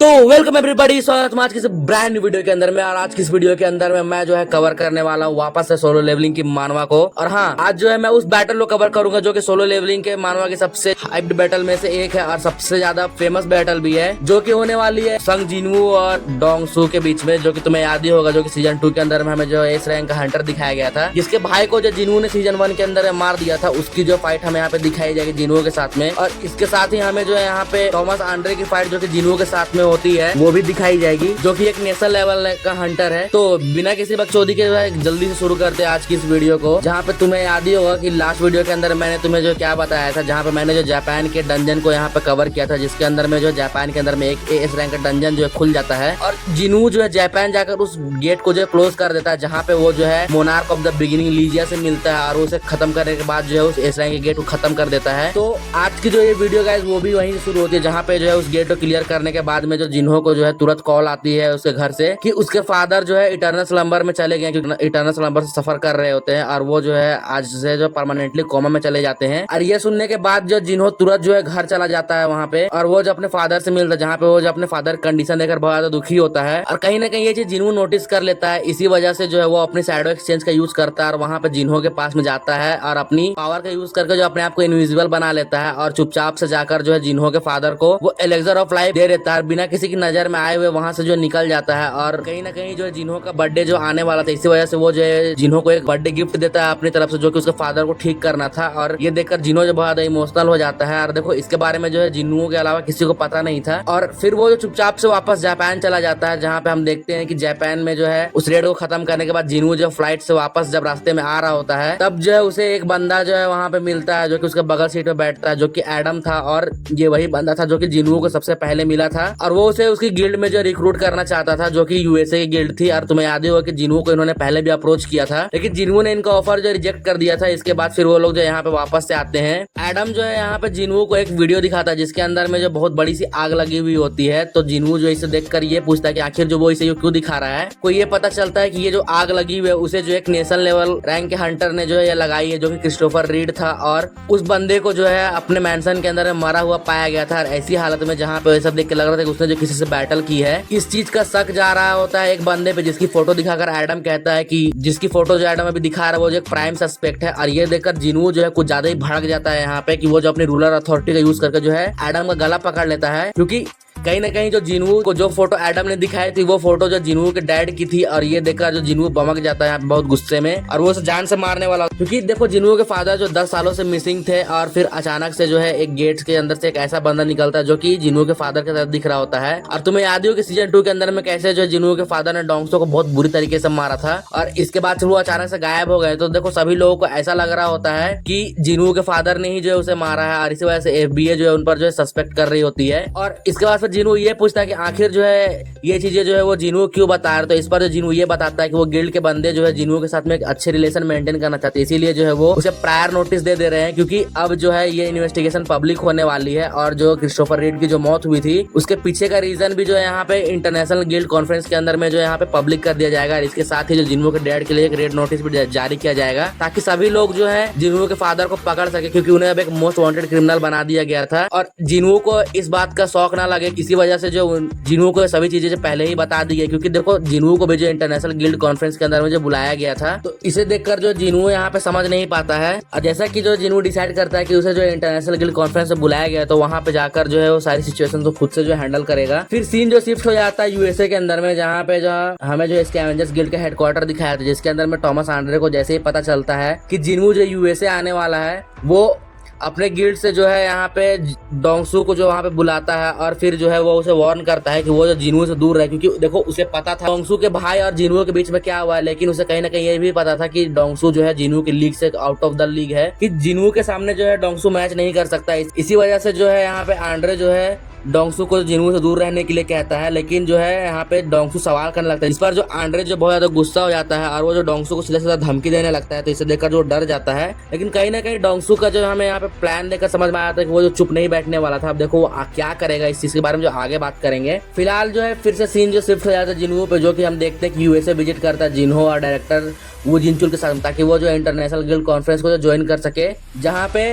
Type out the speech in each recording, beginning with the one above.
तो welcome everybody, स्वागत है आज की ब्रांड न्यू वीडियो के अंदर में। और आज की इस वीडियो के अंदर में मैं जो है कवर करने वाला हूँ वापस से सोलो लेवलिंग की मानवा को। और हाँ, आज जो है मैं उस बैटल को कवर करूंगा जो कि सोलो लेवलिंग के मानवा की सबसे हाइप्ड बैटल में से एक है और सबसे ज्यादा फेमस बैटल भी है, जो कि होने वाली है संग जिनवू और डोंगसू के बीच में। जो कि तुम्हें याद ही होगा, जो कि सीजन 2 के अंदर में हमें जो एस रैंक का हंटर दिखाया गया था, जिसके भाई को जो जिनवू ने सीजन 1 के अंदर मार दिया था, उसकी जो फाइट हमें यहाँ पे दिखाई जाएगी जिनवू के साथ में। और इसके साथ ही हमें जो है यहाँ पे थॉमस आंड्रे की फाइट जो कि जिनवू के साथ में होती है वो भी दिखाई जाएगी, जो कि एक नेशनल लेवल का हंटर है। तो बिना किसी बकचोदी के जल्दी से शुरू करते हैं आज की इस वीडियो को, जहाँ पे तुम्हें याद ही होगा कि लास्ट वीडियो के अंदर मैंने तुम्हें जो क्या बताया था, जहाँ पे मैंने जो जापान के डंजन को यहाँ पे कवर किया था, जिसके अंदर में जो जापान के अंदर में एक एस रैंक का डंजन जो है खुल जाता है और जिनवू जो है जापान जाकर उस गेट को जो है क्लोज कर देता है, जहाँ पे वो जो है मोनार्क ऑफ द बिगिनिंग लीजिया से मिलता है और उसे खत्म करने के बाद जो है उस एस रैंक के गेट को खत्म कर देता है। तो आज की जो ये वीडियो गाइस वो भी वहीं से शुरू होती है, जहाँ पे जो है उस गेट को क्लियर करने के बाद में जो जिन्हो को जो है तुरंत कॉल आती है उसके घर से कि उसके फादर जो है इटर्नल स्लंबर में चले गए, क्योंकि इटर्नल स्लंबर से सफर कर रहे होते हैं और वो जो है आज से जो परमानेंटली कोमा में चले जाते हैं। और ये सुनने के बाद जो जिन्हो तुरंत जो है घर चला जाता है वहाँ पे, और वो जो अपने फादर से मिलता है, जहाँ पे वो जो अपने फादर कंडीशन देखकर बहुत ज्यादा दुखी होता है। और कहीं ना कहीं ये चीज जिन्हो नोटिस कर लेता है, इसी वजह से जो है वो अपनी शैडो एक्सचेंज का यूज करता है और वहाँ पे जिन्हो के पास में जाता है और अपनी पावर का यूज करके जो अपने आप को इनविजिबल बना लेता है और चुपचाप से जाकर जो है जिन्हो के फादर को वो एलेक्सर ऑफ लाइफ दे देता है, बिना किसी की नजर में आए हुए वहां से जो निकल जाता है। और कहीं ना कहीं जो है जिन्हो का बर्थडे जो आने वाला था, इसी वजह से वो जो है जिन्हो को एक बर्थडे गिफ्ट देता है अपनी तरफ से, जो कि उसके फादर को ठीक करना था। और ये देखकर जिन्हो जो बहुत इमोशनल हो जाता है। और देखो, इसके बारे में जो है जिन्हो के अलावा किसी को पता नहीं था। और फिर वो जो चुपचाप से वापस जापान चला जाता है, जहाँ पे हम देखते हैं कि जापान में जो है उस रेड को खत्म करने के बाद जिन्हो जो फ्लाइट से वापस जब रास्ते में आ रहा होता है, तब जो है उसे एक बंदा जो है वहाँ पे मिलता है, जो कि उसके बगल सीट में बैठता है, जो कि एडम था। और ये वही बंदा था जो कि जिन्हो को सबसे पहले मिला था और वो उसे उसकी गिल्ड में जो रिक्रूट करना चाहता था, जो कि यूएसए की गिल्ड थी। और तुम्हें याद ही होगा कि जिन्हो को इन्होंने पहले भी अप्रोच किया था, लेकिन जिन्हो ने इनका ऑफर जो रिजेक्ट कर दिया था। इसके बाद फिर वो लोग जो यहाँ पे वापस से आते हैं। एडम जो है यहाँ पे जिन्हो को एक वीडियो दिखाता है, जिसके अंदर में जो बहुत बड़ी सी आग लगी हुई होती है। तो जिन्हो जो इसे देखकर ये पूछता है कि आखिर जो वो इसे क्यों दिखा रहा है। को ये पता चलता है कि ये जो आग लगी हुई है उसे जो एक नेशनल लेवल रैंक के हंटर ने जो है लगाई है, जो कि क्रिस्टोफर रीड था। और उस बंदे को जो है अपने मैंसन के अंदर मरा हुआ पाया गया था। और ऐसी हालत में जहाँ पे सब देख के लग रहा था कि उसने जो किसी से बैटल की है, इस चीज का शक जा रहा होता है एक बंदे पे, जिसकी फोटो दिखाकर एडम कहता है कि जिसकी फोटो जो एडम अभी दिखा रहा है वो जो एक प्राइम सस्पेक्ट है। और ये देखकर जिन्हो जो है कुछ ज्यादा ही भड़क जाता है यहाँ पे, कि वो जो अपनी रूलर अथॉरिटी का यूज करके जो है एडम का गला पकड़ लेता है, क्योंकि कहीं ना कहीं जो जिन्हो को जो फोटो एडम ने दिखाई थी वो फोटो जो जिन्हो के डैड की थी। और ये देखकर जो जिन्हो बमक जाता है बहुत गुस्से में और वो उसे जान से मारने वाला, क्योंकि देखो जिन्हो के फादर जो 10 सालों से मिसिंग थे और फिर अचानक से जो है एक गेट के अंदर से एक ऐसा बंदा निकलता है जो कि जिन्हो के फादर के तरफ दिख रहा होता है। और तुम्हें याद ही हो कि सीजन 2 के अंदर में कैसे जो जिन्हो के फादर ने डोंगसो को बहुत बुरी तरीके से मारा था और इसके बाद वो अचानक से गायब हो गए। तो देखो सभी लोगों को ऐसा लग रहा होता है कि जिन्हो के फादर ने ही जो है उसे मारा है और इसी वजह से एफबीआई जो है उन पर जो है सस्पेक्ट कर रही होती है। और इसके बाद फिर जिन्हो ये पूछता है कि आखिर जो है ये चीजें जो है वो जिन्हो क्यों बता रहे। तो इस पर जो जिन्हो ये बताता है कि वो गिल्ड के बंदे जो है जिन्हो के साथ में एक अच्छे रिलेशन मेंटेन करना चाहते हैं, इसीलिए जो है वो उसे प्रायर नोटिस दे रहे हैं, क्योंकि अब जो है ये इन्वेस्टिगेशन पब्लिक होने वाली है। और जो क्रिस्टोफर रीड की जो मौत हुई थी उसके पीछे का रीजन भी जो है यहाँ पे इंटरनेशनल गिल्ड कॉन्फ्रेंस के अंदर में जो यहाँ पे पब्लिक कर दिया जाएगा। और इसके साथ ही जो जिन्हो के डैड के लिए एक रेड नोटिस भी जारी किया जाएगा, ताकि सभी लोग जो है जिन्हो के फादर को पकड़ सके, क्योंकि उन्हें अब एक मोस्ट वांटेड क्रिमिनल बना दिया गया था। और जिन्हो को इस बात का शौक ना लगे, इसी वजह से जो जिन्हो को सभी चीजें पहले ही बता दी है, क्योंकि देखो जिन्हो को भी जो इंटरनेशनल गिल्ड कॉन्फ्रेंस के अंदर में जो बुलाया गया था, तो इसे देखकर जो जिन्हो यहाँ पे समझ नहीं पाता है। और जैसा कि जो जिन्हो डिसाइड करता है कि उसे जो इंटरनेशनल गिल्ड कॉन्फ्रेंस से बुलाया गया, तो वहां पे जाकर जो है वो सारी सिचुएशन तो खुद से जो हैंडल करेगा। फिर सीन जो शिफ्ट हो जाता है यूएसए के अंदर में, जहाँ पे जो हमें जो स्कैवेंजर्स गिल्ड का हेडक्वार्टर दिखाया था, जिसके अंदर में थॉमस आंड्रे को जैसे ही पता चलता है कि जिन्हो जो यूएसए आने वाला है, वो अपने गिल्ड से जो है यहाँ पे डोंगसू को जो वहाँ पे बुलाता है और फिर जो है वो उसे वार्न करता है कि वो जो जिन्हो से दूर रहे, क्योंकि देखो उसे पता था डोंगसू के भाई और जिन्हो के बीच में क्या हुआ है, लेकिन उसे कहीं ना कहीं ये भी पता था कि डोंगसू जो है जिन्हो की लीग से आउट ऑफ द लीग है, कि जिन्हो के सामने जो है डोंगसू मैच नहीं कर सकता। इसी वजह से जो है यहाँ पे आंड्रे जो है डोंगसू को जिन्हो से दूर रहने के लिए कहता है, लेकिन जो है यहाँ पे डोंगसू सवाल करने लगता है। इस पर जो आंड्रे जो बहुत ज्यादा गुस्सा हो जाता है और वो जो डोंगसू को सीधा सीधा धमकी देने लगता है। तो इसे देखकर जो डर जाता है, लेकिन कहीं ना कहीं डोंगसू का जो हमें यहाँ पे प्लान देखकर समझ में आया था कि वो जो चुप नहीं बैठने वाला था। अब देखो वो क्या करेगा, इस चीज के बारे में जो आगे बात करेंगे। फिलहाल जो है फिर से सीन जो शिफ्ट हो जाता है जिन्हो पे, जो कि हम देखते हैं कि यूएसए विजिट करता है जिन्हो और डायरेक्टर वो जिनचुल के साथ, ताकि वो जो इंटरनेशनल गिल्ड कॉन्फ्रेंस को जो ज्वाइन कर सके, जहाँ पे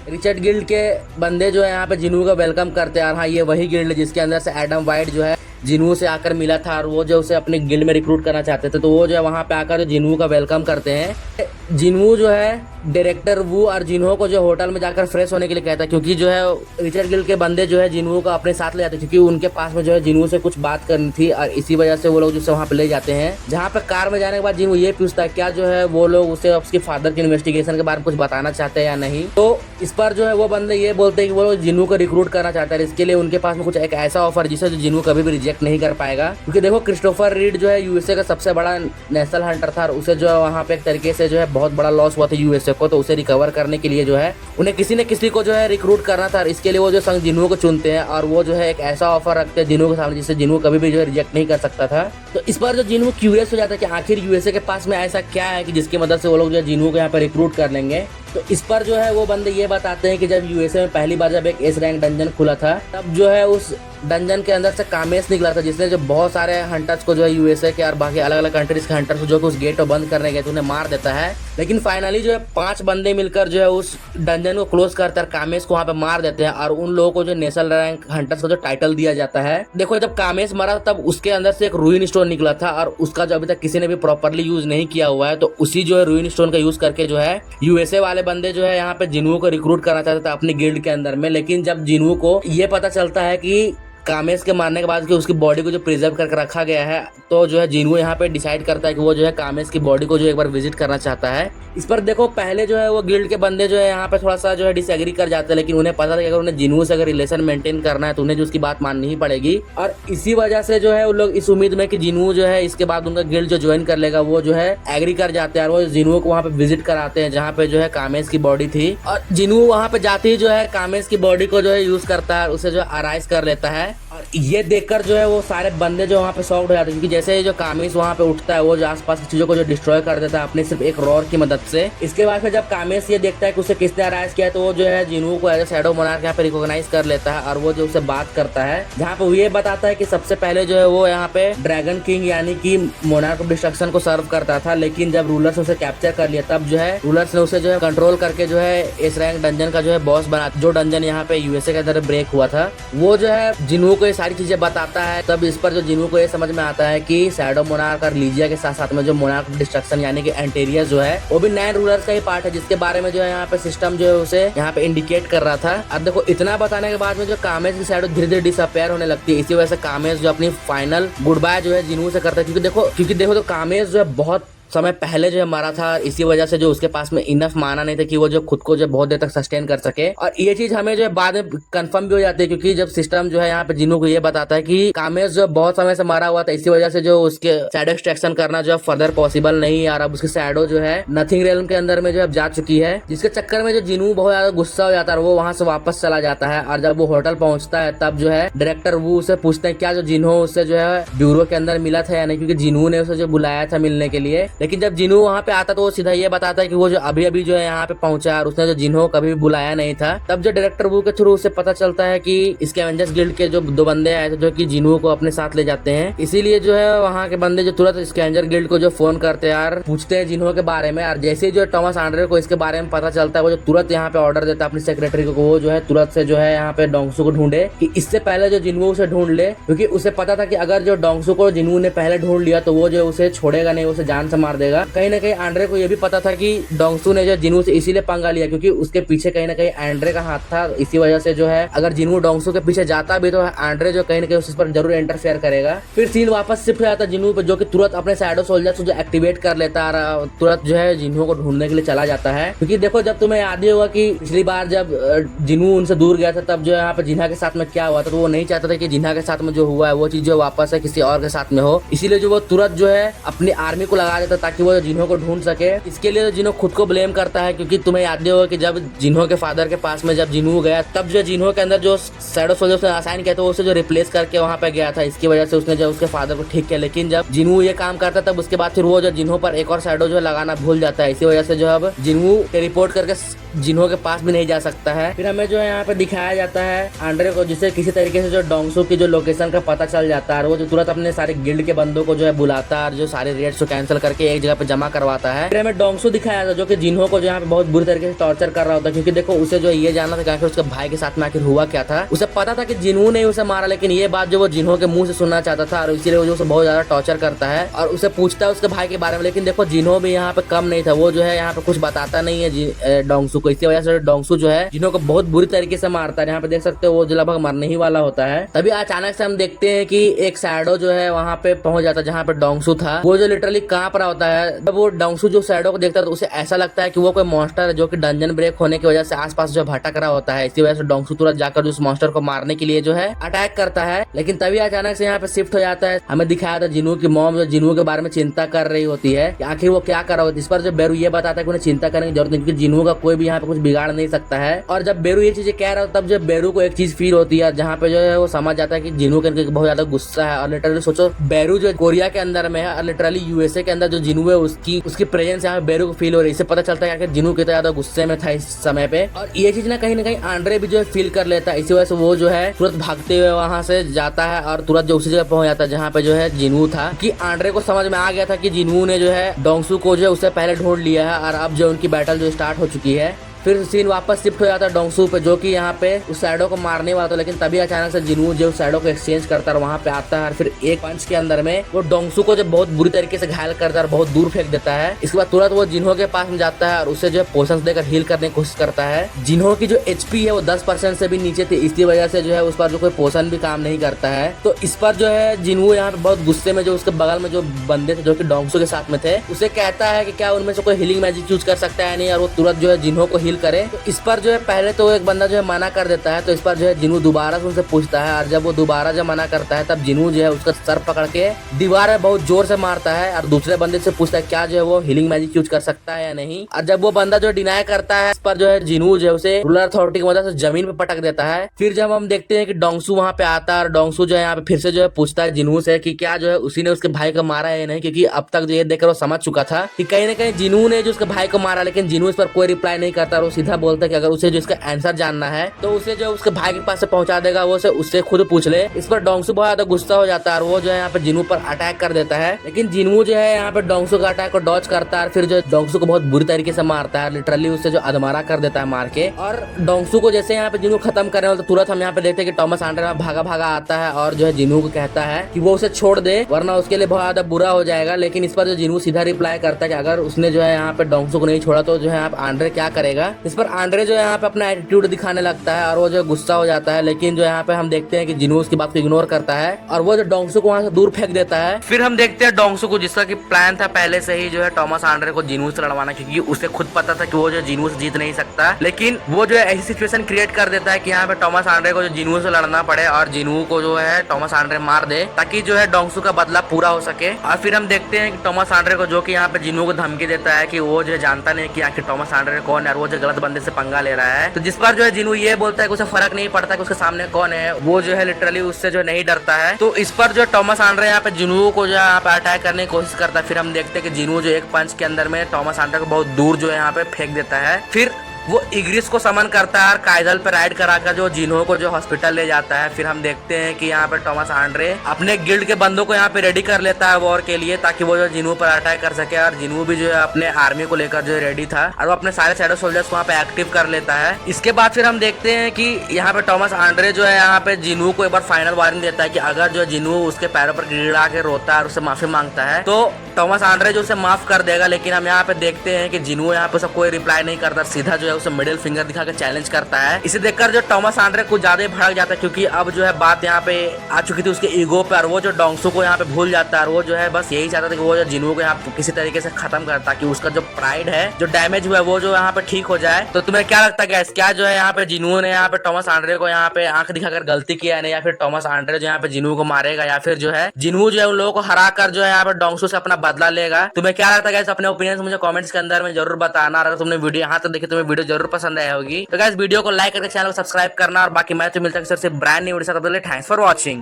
रिचर्ड गिल्ड के बंदे जो है यहाँ पे जिन्हू का वेलकम करते हैं। और हाँ, ये वही गिल्ड जिसके अंदर से एडम वाइट जो है जिन्हू से आकर मिला था और वो जो उसे अपने गिल्ड में रिक्रूट करना चाहते थे, तो वो जो है वहाँ पे आकर जिन्हू का वेलकम करते हैं। जिन्हू जो है डायरेक्टर वू और जिन्हो को जो होटल में जाकर फ्रेश होने के लिए कहता है, क्योंकि जो है रिचर्ड गिल्ड के बंदे जो है जिन्हू को अपने साथ ले जाते हैं, क्योंकि उनके पास में जो है जिन्हू से कुछ बात करनी थी और इसी वजह से वो लोग जो वहाँ पे ले जाते हैं। जहाँ पे कार में जाने के बाद जिन्हू ये पूछता है क्या जो है वो लोग उसे उसके फादर के इन्वेस्टिगेशन के बारे में कुछ बताना चाहते हैं या नहीं। तो इस पर जो है वो बंदे ये बोलते हैं कि वो लोग जिन्हू को रिक्रूट करना चाहते हैं, इसके लिए उनके पास में कुछ एक ऐसा ऑफर जिसे जो जिन्हू कभी भी रिजेक्ट नहीं कर पाएगा। क्योंकि देखो, क्रिस्टोफर रीड जो है यूएसए का सबसे बड़ा नेशनल हंटर था और उसे जो है वहाँ पे एक तरीके से जो है बहुत बड़ा लॉस हुआ था यूएसए को, तो उसे रिकवर करने के लिए जो है उन्हें किसी न किसी को जो है रिक्रूट करना था। इसके लिए वो जो संग जिन्हू को चुनते हैं और वो जो है एक ऐसा ऑफर रखते हैं जिन्हू के सामने जिसे जिन्हू कभी भी जो है रिजेक्ट नहीं कर सकता था। तो इस बार जो जिन्हू क्यूरियस हो जाता है कि आखिर यूएसए के पास में ऐसा क्या है कि जिसकी मदद से वो लोग जो है जिन्हू को यहाँ पर रिक्रूट कर लेंगे। तो इस पर जो है वो बंदे ये बताते हैं कि जब यूएसए में पहली बार जब एक एस रैंक डंजन खुला था, तब जो है उस डंजन के अंदर से कामेस निकला था, जिसने जो बहुत सारे हंटर्स को जो है यूएसए के और बाकी अलग अलग कंट्रीज के हंटर्स को जो कि उस गेट को बंद करने गए थे उन्हें मार देता है। लेकिन फाइनली जो है 5 बंदे मिलकर जो है उस डंजन को क्लोज करते हैं, कामेस को वहाँ पे मार देते हैं और उन लोगों को जो नेशनल रैंक हंटर्स को जो टाइटल दिया जाता है। देखो, जब कामेस मरा तब उसके अंदर से एक रूइन स्टोन निकला था और उसका जो अभी तक किसी ने भी प्रॉपरली यूज नहीं किया हुआ है, तो उसी जो है रूइन स्टोन का यूज करके जो है यूएसए वाले बंदे जो है यहाँ पे जिन्हू को रिक्रूट करना चाहते थे अपनी गिल्ड के अंदर में। लेकिन जब जिन्हू को ये पता चलता है कि कामेस के मारने के बाद कि उसकी बॉडी को जो प्रिजर्व करके रखा गया है, तो जो है जिन्हू यहाँ पे डिसाइड करता है कि वो जो है कामेस की बॉडी को जो एक बार विजिट करना चाहता है। इस पर देखो, पहले जो है वो गिल्ड के बंदे जो है यहाँ पे थोड़ा सा जो है डिसएग्री कर जाते हैं, लेकिन उन्हें पता था कि अगर उन्हें जिन्हू से अगर रिलेशन मेंटेन करना है तो उन्हें जो उसकी बात माननी ही पड़ेगी। और इसी वजह से जो है वो लोग इस उम्मीद में कि जिन्हू जो है इसके बाद उनका गिल्ड जो ज्वाइन कर लेगा, वो जो है एग्री कर जाते हैं और वो जिन्हू को वहाँ पे विजिट कराते हैं जहाँ पे जो है कामेस की बॉडी थी। और जिन्हू वहाँ पे जाते ही जो है कामेस की बॉडी को जो है यूज करता है, उसे जो अराइज कर लेता है। और ये देखकर जो है वो सारे बंदे जो वहाँ पे शॉक्ड हो जाते हैं, क्योंकि जैसे जो कामेस वहाँ पे उठता है वो जो आसपास की चीजों को जो डिस्ट्रॉय कर देता है अपने सिर्फ एक रॉर की मदद से। इसके बाद फिर जब कामेस ये देखता है कि उसे किसने अराइज किया है, तो वो जो है जिन्हू को एज ए शैडो मोनार्क यहाँ पे रिकॉग्नाइज कर लेता है और वो जो उसे बात करता है, जहाँ पे वो ये बताता है कि सबसे पहले जो है वो यहाँ पे ड्रैगन किंग यानी कि मोनार्क ऑफ डिस्ट्रक्शन को सर्व करता था, लेकिन जब रूलर्स ने उसे कैप्चर कर लिया तब जो है रूलर्स ने उसे जो है कंट्रोल करके जो है एस रैंक डंजन का जो है बॉस बना, जो डंजन यहाँ पे यूएसए के अंदर ब्रेक हुआ था। वो जो है जिन्हू को ये सारी चीजें बताता है। तब इस पर जो जिन्हू को ये समझ में आता है कि शैडो मोनार्क और लीजिया के साथ साथ में जो मोनार्क ऑफ डिस्ट्रक्शन यानी कि एंटेरियस जो है वो भी 9 रूलर्स का ही पार्ट है, जिसके बारे में जो है यहाँ पे सिस्टम जो है उसे यहाँ पे इंडिकेट कर रहा था। अब देखो, इतना बताने के बाद में जो कामेस की शैडो धीरे धीरे डिसअपेयर होने लगती है। इसी वजह से कामेस जो अपनी फाइनल गुड बाय जो है जिन्हू से करता है, क्योंकि देखो तो कामेस जो है बहुत समय पहले जो है मरा था, इसी वजह से जो उसके पास में इनफ माना नहीं था कि वो जो खुद को जो बहुत देर तक सस्टेन कर सके। और ये चीज हमें जो है बाद में कंफर्म भी हो जाती है, क्योंकि जब सिस्टम जो है यहाँ पे जिन्हू को ये बताता है कि कामेस जो बहुत समय से मरा हुआ था, इसी वजह से जो उसके शैडो एक्सट्रैक्शन करना जो है फर्दर पॉसिबल नहीं है और अब उसकी शैडो जो है नथिंग रेलम के अंदर में जो है जा चुकी है, जिसके चक्कर में जो जिन्हू बहुत ज्यादा गुस्सा हो जाता है और वो वहां से वापस चला जाता है। और जब वो होटल पहुंचता है तब जो है डायरेक्टर वो उसे पूछते हैं क्या जो जिन्हू उससे जो है ब्यूरो के अंदर मिला था या नहीं, क्योंकि जिन्हू ने उसे जो बुलाया था मिलने के लिए। लेकिन जब जिन्हू वहां पे आता तो वो सीधा ये बताता है कि वो जो अभी अभी जो है यहाँ पे पहुंचा और उसने जो जिन्हो कभी भी बुलाया नहीं था। तब जो डायरेक्टर वू के थ्रू उसे पता चलता है कि इसके एवेंजर्स गिल्ड के जो 2 बंदे आए थे जो कि जिन्हो को अपने साथ ले जाते हैं। इसीलिए जो है वहाँ के बंदे जो तुरंत इसके एवेंजर गिल्ड को जो फोन करते हैं और पूछते हैं जिन्हो के बारे में। और जैसे ही जो टॉमस आंड्रे को इसके बारे में पता चलता है, वो जो तुरंत यहाँ पे ऑर्डर देता है अपनी सेक्रेटरी को, वो जो है तुरंत से जो है यहाँ पे डोंगसू को ढूंढे कि इससे पहले जो जिन्हो उसे ढूंढ ले, क्योंकि उसे पता था कि अगर जो डोंगसू को जिन्हो ने पहले ढूंढ लिया तो वो जो उसे छोड़ेगा नहीं, उसे जान से मार देगा। कहीं ना कहीं आंड्रे को ये भी पता था कि डोंगसू ने जो जिन्हू से इसीलिए पंगा लिया क्योंकि उसके पीछे कहीं ना कहीं एंड्रे का हाथ था। इसी वजह से जो है अगर जिन्हू डोंगसू के पीछे जाता भी तो एंड्रे जो कहीं ना कहीं उस पर जरूर इंटरफेयर करेगा। फिर सीन वापस शिफ्ट हो जाता जिन्हू पे, जो कि तुरंत अपने शैडो सोल्जर्स को जो एक्टिवेट कर लेता है, तुरंत जो है जिन्हू को ढूंढने के लिए चला जाता है। क्योंकि देखो, जब तुम्हें याद ही होगा कि पिछली बार जब जिन्हू उनसे दूर गया था तब जो है यहाँ पे जिन्हा के साथ में क्या हुआ था, तो वो नहीं चाहता था कि जिन्हा के साथ में जो हुआ है वो चीज जो वापस है किसी और के साथ में हो। इसीलिए जो वो तुरंत जो है अपनी आर्मी को लगा देता ताकि वो जिन्हों को ढूंढ सके। इसके लिए जिन्हों खुद को ब्लेम करता है, क्योंकि तुम्हें याद होगा कि जब जिन्हों के फादर के पास में जब जिन्हू गया तब जो जिन्हों के अंदर जो शैडो सोल्जर्स ने असाइन किया था उसे जो रिप्लेस करके वहां पे गया था। इसकी वजह से उसने जो उसके फादर को ठीक किया। लेकिन जब जिन्हू ये काम करता तब उसके बाद फिर वो जो जिन्हों पर एक और शैडो जो लगाना भूल जाता है। इसी वजह से जो अब जिन्हू रिपोर्ट करके जिन्हों के पास भी नहीं जा सकता है। फिर हमें जो है यहाँ पे दिखाया जाता है आंड्रे को, जिससे किसी तरीके से जो डोंगसू की जो लोकेशन का पता चल जाता है, और वो जो तुरंत अपने सारे गिल्ड के बंदों को जो है बुलाता है और जो सारे रेड्स को कैंसिल करके के एक जगह पे जमा करवाता है। फिर हमें डोंगसू दिखाया था जो कि जिन्हो को जो यहाँ पे बहुत बुरी तरीके से टॉर्चर कर रहा होता है, क्योंकि देखो उसे जो ये जानना था कि आखिर उसके भाई के साथ में आखिर हुआ क्या था। उसे पता था कि जिन्हो ने उसे मारा, लेकिन ये बात जो वो जिन्हो के मुंह से सुनना चाहता था और इसीलिए वो जो उसे बहुत ज्यादा टॉर्चर करता है और उसे पूछता है उसके भाई के बारे में। लेकिन देखो जिन्हो भी यहाँ पे कम नहीं था, वो जो है यहाँ पे कुछ बताता नहीं है डोंगसू को। इसी वजह से डोंगसू जो है जिन्हो को बहुत बुरी तरीके से मारता है। यहाँ पे देख सकते हो वो जो लगभग मरने ही वाला होता है। तभी अचानक से हम देखते हैं कि एक शैडो जो है वहाँ पे पहुंच जाता है जहाँ पे डोंगसू था। वो जो लिटरली कांप रहा होता है। जब वो डोंगसू जो शैडो को देखता है तो उसे ऐसा लगता है कि वो कोई मॉन्स्टर है जो कि डंजन ब्रेक होने की वजह से आसपास जो भटक रहा होता है। इसी वजह से डोंगसू तुरंत जाकर उस मॉन्स्टर को मारने के लिए जो है अटैक करता है। लेकिन तभी अचानक से यहाँ पे शिफ्ट हो जाता है। हमें दिखाया था जिन्हो की मॉम जो जिन्हो के बारे में चिंता कर रही होती है कि आखिर वो क्या कर रहा होता है। इस पर जो बेरू ये बताता है कि उन्हें चिंता करने की जरूरत नहीं, क्योंकि जिन्हो का कोई भी यहाँ पे कुछ बिगाड़ नहीं सकता है। और जब बेरू ये चीजें कह रहा हो तब जब बेरू को एक चीज फील होती है जहाँ पे जो है वो समझ जाता है कि जिन्हो के अंदर बहुत ज्यादा गुस्सा है। और लिटरली सोचो बेरू जो कोरिया के अंदर में है और लिटरली यूएसए के अंदर जो जिन्हो है उसकी प्रेजेंस यहाँ पे बेरू को फील हो रही है। इससे पता चलता है कि जिन्हो कितना ज्यादा गुस्से में था इस समय पे। और ये चीज ना कहीं आंड्रे भी जो है फील कर लेता है। इसी वजह से वो जो है तुरंत भागते हुए वहां से जाता है और तुरंत जो उसी जगह पहुंच जाता है जहाँ पे जो है जिन्हो था। कि आंड्रे को समझ में आ गया था कि जिन्हो ने जो है डोंगसू को जो है उससे पहले ढूंढ लिया है और अब जो उनकी बैटल जो स्टार्ट हो चुकी है। फिर सीन वापस शिफ्ट हो जाता है डोंगसू पे जो कि यहाँ पे उस शैडो को मारने वाला था। लेकिन तभी अचानक से जिन्हो जो शैडो को एक्सचेंज करता है वहाँ पे आता है और फिर एक पंच के अंदर में वो डोंगसू को जो बहुत बुरी तरीके से घायल करता है और बहुत दूर फेंक देता है। इसके बाद तुरंत वो जिन्हो के पास में जाता है और उसे जो है पोशंस देकर हील करने की कोशिश करता है। जिन्हो की जो एचपी है वो 10% से भी नीचे थी, इसकी वजह से जो है उस पर जो कोई पोशन भी काम नहीं करता है। तो इस पर जो है जिन्हो यहाँ पे बहुत गुस्से में जो उसके बगल में जो बंदे थे जो कि डोंगसू के साथ में थे उसे कहता है कि क्या उनमें से कोई हीलिंग मैजिक यूज कर सकता है नहीं, और वो तुरंत जो है जिन्हो को हील करे। तो इस पर जो है पहले तो एक बंदा जो है मना कर देता है। तो इस पर जो है जिन्हो दोबारा से उनसे पूछता है और जब वो दोबारा जब मना करता है तब जिन्हो जो है उसका सर पकड़ के दीवार में बहुत जोर से मारता है और दूसरे बंदे से पूछता है क्या जो है वो हीलिंग मैजिक यूज कर सकता है या नहीं। और जब वो बंदा जो डिनाई करता है इस पर जो है जिन्हो जो है उसे रूलर अथॉरिटी की मदद से जमीन पे पटक देता है। फिर जब हम देखते हैं कि डोंगसू वहाँ पे आता है और डोंगसू जो है यहाँ पे फिर से जो है पूछता है जिन्हो से कि क्या जो है उसी ने उसके भाई को मारा है या नहीं, क्योंकि अब तक जो ये देखकर वो समझ चुका था कि कहीं ना कहीं जिन्हो ने जो उसके भाई को मारा। लेकिन जिन्हो इस पर कोई रिप्लाई नहीं करता और वो सीधा बोलता है कि अगर उसे जो इसका आंसर जानना है तो उसे जो उसके भाई के पास से पहुंचा देगा, वो उससे खुद पूछ ले। इस पर डोंगसू बहुत ज्यादा गुस्सा हो जाता है और वो जो है यहाँ पे जिन्हो पर अटैक कर देता है। लेकिन जिन्हो जो है यहाँ पे डोंगसू का अटैक को डॉज करता है और फिर जो डोंगसू को बहुत बुरी तरीके से मारता है, लिटरली उससे जो अधमारा कर देता है मार के। और डोंगसू को जैसे यहाँ पे जिन्हो खत्म करने वाला तो तुरंत हम यहाँ पे देखते हैं कि टॉमस आंड्रे भागा भागा आता है और जो है जिन्हो को कहता है कि वो उसे छोड़ दे वरना उसके लिए बहुत ज्यादा बुरा हो जाएगा। लेकिन इस पर जो जिन्हो सीधा रिप्लाई करता है कि अगर उसने जो है यहाँ पे डोंगसू को नहीं छोड़ा तो जो है आप आंड्रे क्या करेगा। इस पर आंड्रे जो है यहाँ पे अपना एटीट्यूड दिखाने लगता है और वो जो गुस्सा हो जाता है। लेकिन जो यहाँ पे हम देखते हैं कि जिन्हो उसकी बात को इग्नोर करता है और वो जो डोंगसू को वहां से दूर फेंक देता है। फिर हम देखते हैं डोंगसू को जिसका कि प्लान था पहले से ही जो है टॉमस आंड्रे को जिन्हो से लड़वाना, क्योंकि उसे खुद पता था कि वो जो जिन्हो से जीत नहीं सकता। लेकिन वो जो है ऐसी सिचुएशन क्रिएट कर देता है कि यहाँ पे टॉमस आंड्रे को जो जिन्हो से लड़ना पड़े और जिन्हो को जो है टॉमस आंड्रे मार दे ताकि जो है डोंगसू का बदला पूरा हो सके। और फिर हम देखते हैं कि टॉमस आंड्रे को जो कि यहाँ पे जिन्हो को धमकी देता है कि वो जो जानता नहीं कि आखिर टॉमस आंड्रे कौन है और वो जो गलत बंदे से पंगा ले रहा है। तो जिस पर जो है जिन्हो ये बोलता है कि उसे फर्क नहीं पड़ता कि उसके सामने कौन है, वो जो है लिटरली उससे जो नहीं डरता है। तो इस पर जो टॉमस आंड्रे यहाँ पे जिन्हो को जो यहाँ पे अटैक करने की कोशिश करता है। फिर हम देखते हैं कि जिन्हो जो एक पंच के अंदर में टॉमस आंड्रे को बहुत दूर जो है यहाँ पे फेंक देता है। फिर वो इग्रिस को समन करता है और काइजल पे राइड कराकर जो जिन्हो को जो हॉस्पिटल ले जाता है। फिर हम देखते हैं कि यहाँ पे टॉमस आंड्रे अपने गिल्ड के बंदों को यहाँ पे रेडी कर लेता है वॉर के लिए ताकि वो जो जिन्हो पर अटैक कर सके। और जिन्हो भी जो है अपने आर्मी को लेकर जो है रेडी था और वो अपने सारे शैडो सोल्जर्स को यहाँ पे एक्टिव कर लेता है। इसके बाद फिर हम देखते हैं कि यहाँ पे टॉमस आंड्रे जो है यहाँ पे जिन्हो को एक बार फाइनल वार्निंग देता है कि अगर जो जिन्हो उसके पैरों पर गिड़ा के रोता है और उससे माफी मांगता है तो टॉमस आंड्रे जो उसे माफ कर देगा। लेकिन हम यहाँ पे देखते हैं कि जिन्हो यहाँ पे उसे कोई रिप्लाई नहीं करता, सीधा जो है उसे मिडिल फिंगर दिखा के चैलेंज करता है। इसे देखकर जो टॉमस आंड्रे कुछ ज्यादा ही भड़क जाता है क्योंकि अब जो है बात यहाँ पे आ चुकी थी उसके ईगो पे और वो जो डोंगसू को यहाँ पे भूल जाता है और वो जो है बस यही चाहता था कि वो जो जिन्हो को यहाँ किसी तरीके से खत्म करता ताकि उसका जो प्राइड है जो डैमेज हुआ है वो जो यहाँ पे ठीक हो जाए। तो तुम्हें क्या लगता है गैस, क्या जो है यहाँ पे जिन्हो ने यहाँ पे टॉमस आंड्रे को यहाँ पे आंख दिखाकर गलती किया है या फिर टॉमस आंड्रे जो यहाँ पे जिन्हो को मारेगा या फिर जो है जिन्हो जो है उन लोगों को हरा कर जो है यहाँ पे डोंगसू से अपना बदला लेगा। तुम्हें क्या लगता है गैस, अपने ओपिनियन मुझे कमेंट्स के अंदर में जरूर बताना। अगर तुमने वीडियो यहाँ तक देखी तुम्हें वीडियो जरूर पसंद आई होगी तो गैस वीडियो को लाइक करके चैनल को सब्सक्राइब करना और बाकी मैं तो मिलता है सिर्फ ब्रांड न्यू वीडियो के साथ। Thanks for watching.